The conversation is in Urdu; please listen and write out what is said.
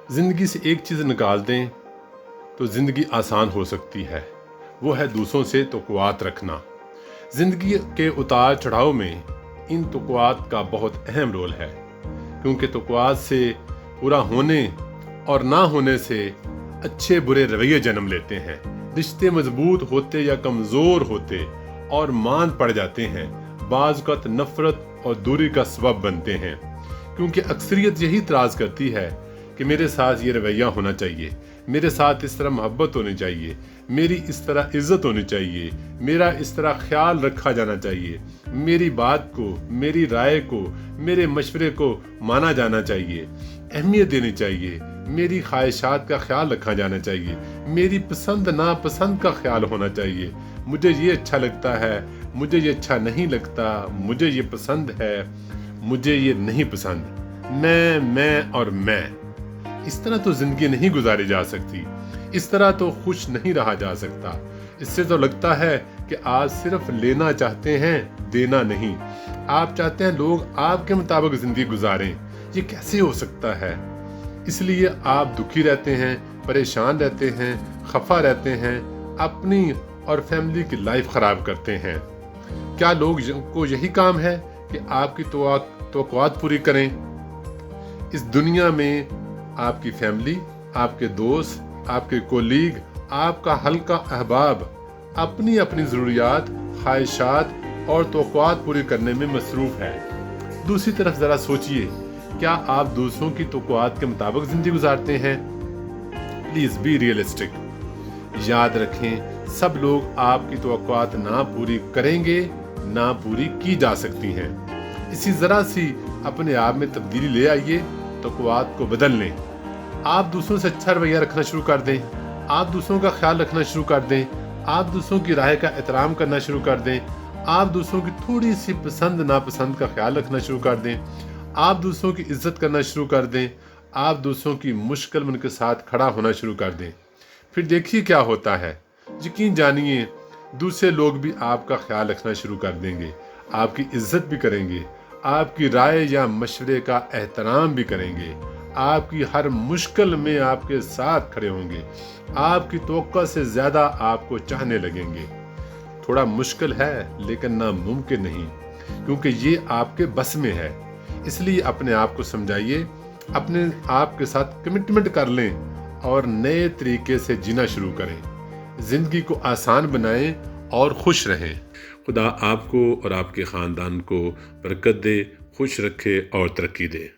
زندگی سے ایک چیز نکال دیں تو زندگی آسان ہو سکتی ہے، وہ ہے دوسروں سے توقعات رکھنا۔ زندگی کے اتار چڑھاؤ میں ان توقعات کا بہت اہم رول ہے، کیونکہ توقعات سے پورا ہونے اور نہ ہونے سے اچھے برے رویے جنم لیتے ہیں، رشتے مضبوط ہوتے یا کمزور ہوتے اور مان پڑ جاتے ہیں، بعض اوقات نفرت اور دوری کا سبب بنتے ہیں، کیونکہ اکثریت یہی اعتراض کرتی ہے کہ میرے ساتھ یہ رویہ ہونا چاہیے، میرے ساتھ اس طرح محبت ہونی چاہیے، میری اس طرح عزت ہونی چاہیے، میرا اس طرح خیال رکھا جانا چاہیے، میری بات کو، میری رائے کو، میرے مشورے کو مانا جانا چاہیے، اہمیت دینی چاہیے، میری خواہشات کا خیال رکھا جانا چاہیے، میری پسند ناپسند کا خیال ہونا چاہیے، مجھے یہ اچھا لگتا ہے، مجھے یہ اچھا نہیں لگتا، مجھے یہ پسند ہے، مجھے یہ نہیں پسند، میں اور میں۔ اس طرح تو زندگی نہیں گزاری جا سکتی، اس طرح تو خوش نہیں رہا جا سکتا۔ اس سے تو لگتا ہے کہ آپ صرف لینا چاہتے ہیں، دینا نہیں۔ آپ چاہتے ہیں لوگ آپ کے مطابق زندگی گزاریں، یہ کیسے ہو سکتا ہے؟ اس لیے آپ دکھی رہتے ہیں، پریشان رہتے ہیں، خفا رہتے ہیں، اپنی اور فیملی کی لائف خراب کرتے ہیں۔ کیا لوگ کو یہی کام ہے کہ آپ کی توقعات پوری کریں؟ اس دنیا میں آپ کی فیملی، آپ کے دوست، آپ کے کولیگ، آپ کا حلقہ احباب اپنی اپنی ضروریات، خواہشات اور توقعات پوری کرنے میں مصروف ہے۔ دوسری طرف ذرا سوچئے، کیا آپ دوسروں کی توقعات کے مطابق زندگی گزارتے ہیں؟ Please be realistic. یاد رکھیں، سب لوگ آپ کی توقعات نہ پوری کریں گے، نہ پوری کی جا سکتی ہیں۔ اسی ذرا سی اپنے آپ میں تبدیلی لے آئیے، توقعات کو بدل لیں۔ آپ دوسروں سے اچھا رویہ رکھنا شروع کر دیں، آپ دوسروں کا خیال رکھنا شروع کر دیں، آپ دوسروں کی رائے کا احترام کرنا شروع کر دیں، آپ دوسروں کی تھوڑی سی پسند ناپسند کا خیال رکھنا شروع کر دیں، آپ دوسروں کی عزت کرنا شروع کر دیں، آپ دوسروں کی مشکل میں ان کے ساتھ کھڑا ہونا شروع کر دیں۔ پھر دیکھیے کیا ہوتا ہے، یقین جانیے دوسرے لوگ بھی آپ کا خیال رکھنا شروع کر دیں گے، آپ کی عزت بھی کریں گے، آپ کی رائے یا مشورے کا احترام بھی کریں گے، آپ کی ہر مشکل میں آپ کے ساتھ کھڑے ہوں گے، آپ کی توقع سے زیادہ آپ کو چاہنے لگیں گے۔ تھوڑا مشکل ہے لیکن ناممکن نہیں، کیونکہ یہ آپ کے بس میں ہے۔ اس لیے اپنے آپ کو سمجھائیے، اپنے آپ کے ساتھ کمٹمنٹ کر لیں اور نئے طریقے سے جینا شروع کریں۔ زندگی کو آسان بنائیں اور خوش رہیں۔ خدا آپ کو اور آپ کے خاندان کو برکت دے، خوش رکھے اور ترقی دے۔